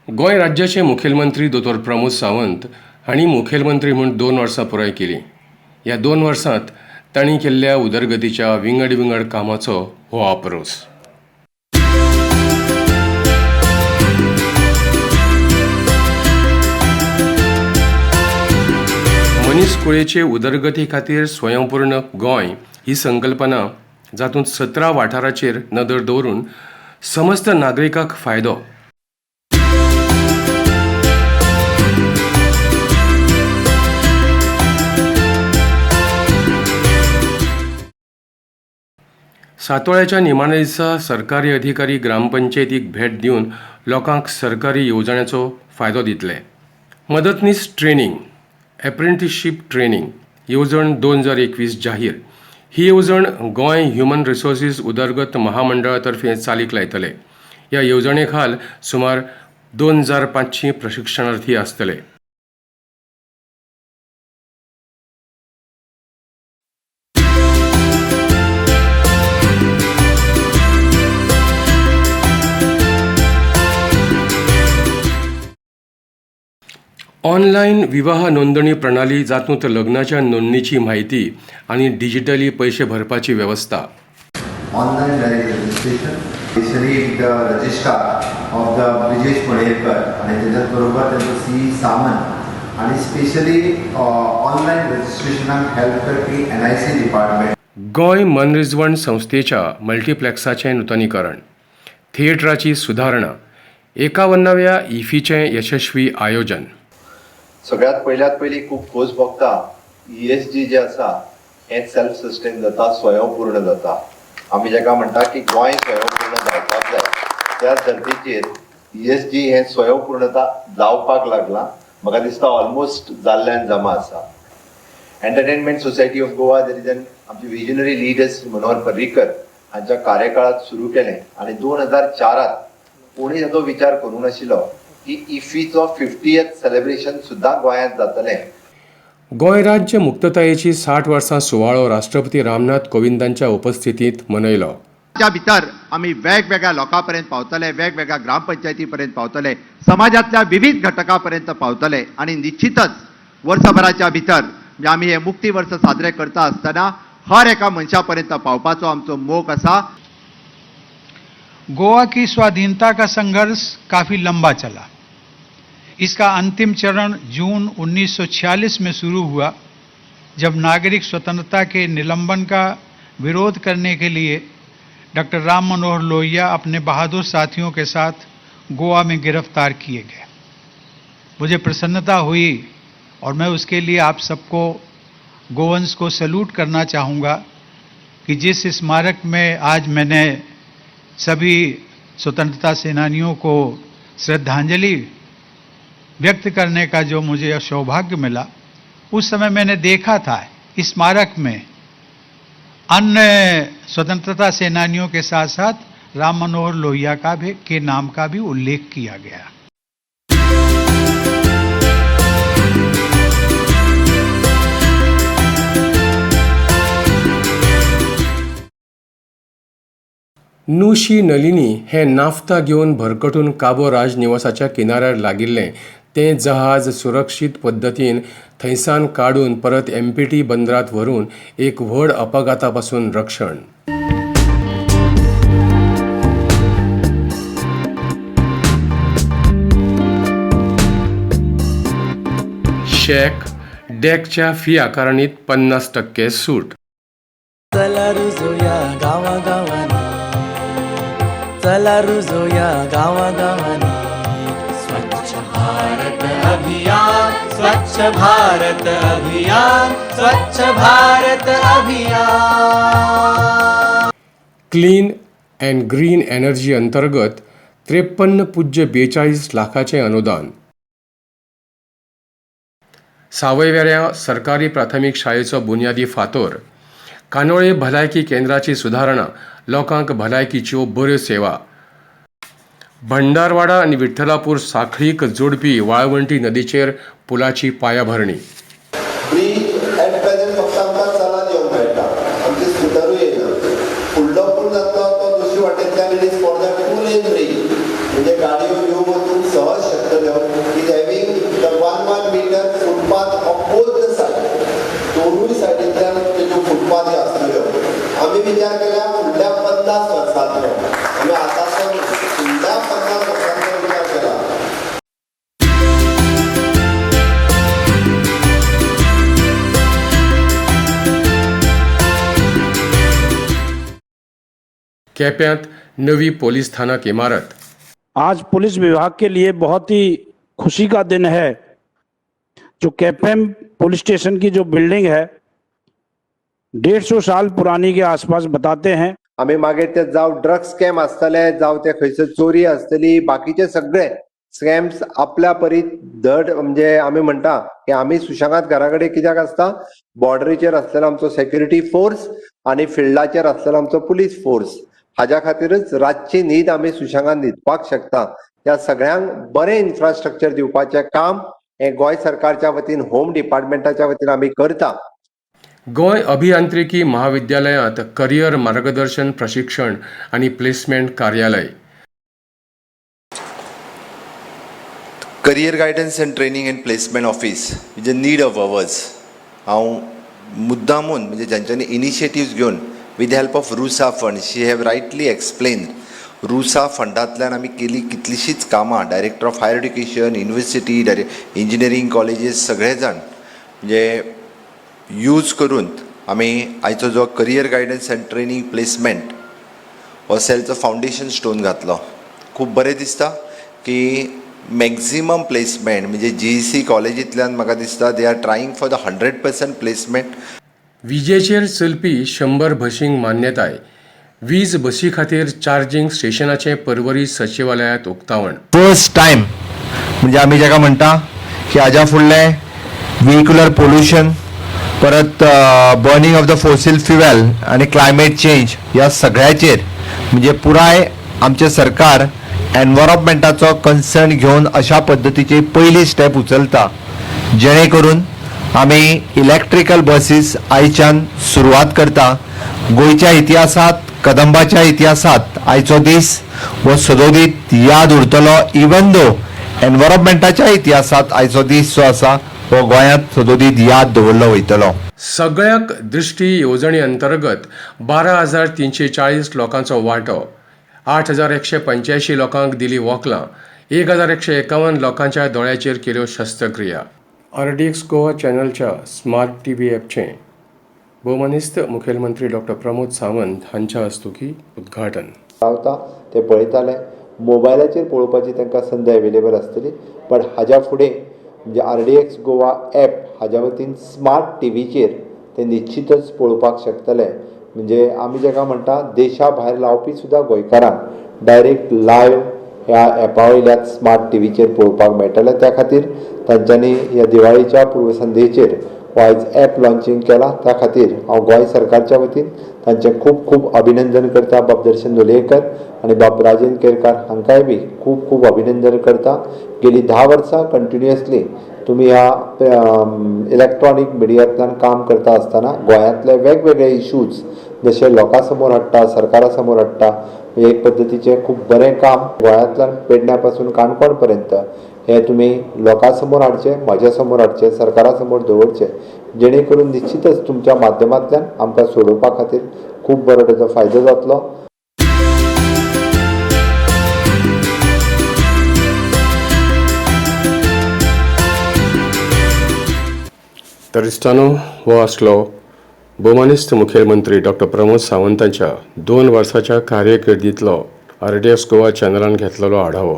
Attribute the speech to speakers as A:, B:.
A: गोंय राज्याचे मुखेलमंत्री दोतोर प्रमोद सावंत हांणी मुखेलमंत्री म्हूण 2 वर्सां पुराय केलीं. ह्या 2 वर्सांत तांणी केल्ल्या उदरगतीच्या विंगड विंगड कामाचो हो आप्रोस. मनीसकुळेचे उदरगती खातीर स्वयंपूर्ण गोंय ही संकल्पना जातूंत 17 वाठाराचेर नदर दवरून समस्त नागरिकांक फायदो. सातोळ्याच्या निमाण्या दिसा सरकारी अधिकारी ग्रामपंचायतीक भेट दिवन लोकांक सरकारी येवजण्यांचो फायदो दितले. मदतनीस ट्रेनिंग, एप्रेंटिसशीप ट्रेनिंग येवजण 2021 जाहीर. ही येवजण गोंय ह्युमन रिसोर्सीस उदरगत महामंडळा तर्फे चालीक लायतले. ह्या येवजणे खाल सुमार 2500 प्रशिक्षणार्थी आसतले. ऑनलायन विवाह नोंदणी प्रणाली जातूंत लग्नाच्या नोंदणीची म्हायती आनी डिजिटली पैसे भरपाची वेवस्था.
B: Online registration, especially the registrar of the Brijesh Madekar आणि त्याच्याबरोबर त्यांचं सी सामंत आणि स्पेशली ऑनलाईन रजिस्ट्रेशनाक हेल्प करपी NIC डिपार्टमेंट.
A: गोंय मनरिजवण संस्थेच्या मल्टीप्लेक्साचें नूतनीकरण, थिएटराची सुधारणा, 51व्या इफीचें यशस्वी आयोजन.
C: सगळ्यात पयली खूप खोस भोगता ESG जे आसा हें सेल्फ सस्टेन जाता, स्वयंपूर्ण जाता. आमी जेका म्हणटा की गोंय स्वयंपूर्ण जावपाक जाय, त्या धर्तीचेर ESG हें स्वयंपूर्णता जावपाक लागलां. म्हाका दिसता ऑलमोस्ट जाल्ल्यान जमा आसा. Entertainment society of Goa there is an आमचे विजनरी लिडर्स मनोहर पर्रीकर हांच्या कार्यकाळात सुरू केलें आनी 2004 कोणी हाचो विचार करूं नाशिल्लो की इफीचो 50th सेलिब्रेशन सुद्दां गोंयांत जातलें.
A: गोंय राज्य मुक्ततायेची 60 वर्सां सुवाळो राष्ट्रपती रामनाथ कोविंदांच्या उपस्थितीत मनयलो.
D: त्या भितर आमी वेगवेगळ्या लोकां पर्यंत पावतले, वेगवेगळ्या ग्रामपंचायती पर्यंत पावतले, समाजातल्या विविध घटकां पर्यंत पावतले आणि निश्चितच वर्सभराच्या भितर म्हणजे आमी हे मुक्ती वर्स साजरे करता आसतना हर एका मनशा पर्यंत पावपाचो आमचो मोख आसा.
E: गोवा की स्वाधीनता का संघर्ष काफ़ी लंबा चला. इसका अंतिम चरण जून 1946 में शुरू हुआ, जब नागरिक स्वतंत्रता के निलंबन का विरोध करने के लिए डॉक्टर राम मनोहर लोहिया अपने बहादुर साथियों के साथ गोवा में गिरफ्तार किए गए. मुझे प्रसन्नता हुई और मैं उसके लिए आप सबको गोवंस को सैल्यूट करना चाहूँगा कि जिस स्मारक में आज मैंने सभी स्वतंत्रता सेनानियों को श्रद्धांजलि व्यक्त करने का जो मुझे सौभाग्य मिला, उस समय मैंने देखा था इस स्मारक में अन्य स्वतंत्रता सेनानियों के साथ साथ राम मनोहर लोहिया का भी के नाम का भी उल्लेख किया गया.
A: नुशी नलिनी हे नाफ्ता घेवन भरकटून काबो राजनिवासाच्या किनाऱ्यार लागिल्लें तें जहाज सुरक्षीत पद्दतीन थंयसान काडून परत MPT बंदरांत व्हरून एक व्हड अपघाता पासून रक्षण. शेक डेकच्या फी आकारणीत 50% सूट.
F: चला रुजोया गावागावांनी, चला रुजोया गावागावांनी. स्वच्छ भारत अभियान, स्वच्छ भारत अभियान, स्वच्छ भारत अभियान.
A: क्लीन अँड ग्रीन एनर्जी अंतर्गत 53.42 लाखाचे अनुदान. सावयवेऱ्या सरकारी प्राथमीक शाळेचो बुन्यादी फातोर. कानोळे भलायकी केंद्राची सुधारणा, लोकांक भलायकीच्यो बऱ्यो सेवा. भंडारवाडा आनी विठ्ठलापूर साखळीक जोडपी वाळवंटी नदीचेर पुलाची पायाभरणी.
C: एट प्रेझेंट फक्त आमकां चलत येवंक मेळटा, आमचे स्कुटरूय येना. फुडलो पूल जातलो तो दुसरे वाटेंतल्यान it is for the full age bridge, म्हणजे गाडयो येवन वचूंक सहज
A: केप्यांत नवी पोलीस स्थानक इमारत.
G: आज पुलिस विभाग के लिए बहुत ही खुशी का दिन है. जो कैपेम पुलिस स्टेशन की जो बिल्डिंग है 150 साल पुरानी के आसपास बताते हैं.
B: आम्ही मागे ते जावं ड्रग्स स्कॅम आसतले जावं ते खंयसर चोरी आसतली बाकीचे सगळे स्कॅम्स आपल्या परीत धड म्हणजे आम्ही म्हणटा की आम्ही सुशेगाद घरा कडेन कित्याक आसता बॉर्डरीचेर आसलेलो आमचो सेक्युरिटी फोर्स आणि फिल्डाचेर आसलेलो आमचो पुलीस फोर्स हाज्या खातीरच रातची न्हीद आम्ही सुशेगाद न्हिदपाक शकता. त्या सगळ्यांक बरें इन्फ्रास्ट्रक्चर दिवपाचें काम हे गोंय सरकारच्या वतीन होम डिपार्टमेंटाच्या वतीन आम्ही करता.
A: गोंय अभियांत्रिकी महाविद्यालयांत करियर मार्गदर्शन प्रशिक्षण आणि प्लेसमेंट कार्यालय.
C: Career guidance and training and placement office म्हणजे नीड ऑफ अवर्स. हांव मुद्दामून म्हणजे ज्यांच्यानी इनिशिएटिव्स घेवन with the help of RUSA fund she have rightly explain RUSA फंडांतल्यान आमी केली कितलींशीच कामां director of higher education university engineering colleges सगळे जाण म्हणजे यूज करून आमी आयचो जो career guidance and training placement हो सेलचो फावंडेशन स्टोन घातलो. खूब बरें दिसता की मॅक्झिमम प्लेसमेंट म्हणजे GEC कॉलेजींतल्यान म्हाका दिसता they are trying for the 100% placement.
A: विजेचेर चलपी 100 बशींक मान्यताय. वीज बसी खातीर चार्जिंग स्टेशनाचें पर्वरी सचिवालयांत उक्तावण.
H: फर्स्ट टायम म्हणजे आमी जाका म्हणटा की हाज्या फुडलें व्हेहिक्युलर पोल्युशन परत बर्निंग ऑफ द फॉसील फ्युएल आणि क्लायमेट चेंज ह्या सगळ्याचेर म्हणजे पुराय आमचें सरकार एनवायरमेंटाचो कन्सर्न घेवन अशा पद्दतीची पयली स्टेप उचलता जेणे करून आमी इलेक्ट्रिकल बसीस आयच्यान सुरवात करता. गोंयच्या इतिहासांत कदंबाच्या इतिहासांत आयचो दीस हो सदोदीत याद उरतलो. इवन दो एनवायरमेंटाच्या इतिहासांत आयचो दीस जो आसा हो गोंयांत सदोदीत याद दवरलो वयतलो.
A: सगळ्याक दृष्टी येवजणे अंतर्गत 12,340 लोकांचो वांटो. 8,185 लोकांक दिली वखलां. 1,151 लोकांच्या दोळ्याचेर केल्यो शस्त्रक्रिया. RDX गोवा चॅनलच्या स्मार्ट TV ॲपचें भोवमनिस्त मुखेलमंत्री डॉक्टर प्रमोद सावंत हांच्या हस्तुकीं उद्घाटन.
B: रावता ते पळयताले मोबायलाचेर पळोवपाची तांकां संद अवेलेबल आसतली बट हाज्या फुडें म्हणजे RDX गोवा ॲप हाज्या वतीन स्मार्ट TVचेर ते निश्चितच पळोवपाक शकतले. म्हणजे आमी जाका म्हणटा देशा भायर लावपी सुद्दां गोंयकारांक डायरेक्ट लायव्ह ह्या ॲपा वयल्यान स्मार्ट TVचेर पळोवपाक मेळटलें. त्या खातीर तांच्यांनी ह्या दिवाळीच्या पूर्वसंध्येचेर हो आयज ॲप लॉन्चिंग केला. त्या खातीर हांव गोंय सरकारच्या वतीन तांचें खूब खूब अभिनंदन करता. बाब दर्शन लोलयेकर आनी बाब राजेंद्र केरकार हांकांय बी खूब खूब अभिनंदन करता. गेली 10 वर्सां कंटिन्युअसली तुमी ह्या इलेक्ट्रॉनीक मिडियांतल्यान काम करता आसतना गोंयांतले वेगवेगळे इश्यूज जशे लोकां समोर हाडटा सरकारा समोर हाडटा एक पद्दतीचें खूब बरें काम गोंयांतल्यान पेडण्या पासून काणकोण पर्यंत हे तुमी लोकां समोर हाडचें म्हाज्या समोर हाडचें सरकारा समोर दवरचें जेणे करून निश्चितच तुमच्या माध्यमांतल्यान आमकां सोडोवपा खातीर खूब बरो ताचो फायदो जातलो.
A: तरिस्तानो हो आसलो भोवमनिस्त मुखेलमंत्री डॉक्टर प्रमोद सावंतांच्या 2 वर्सांच्या कार्यकिर्दींतलो RDX गोवा चॅनलान घेतलेलो आढावो.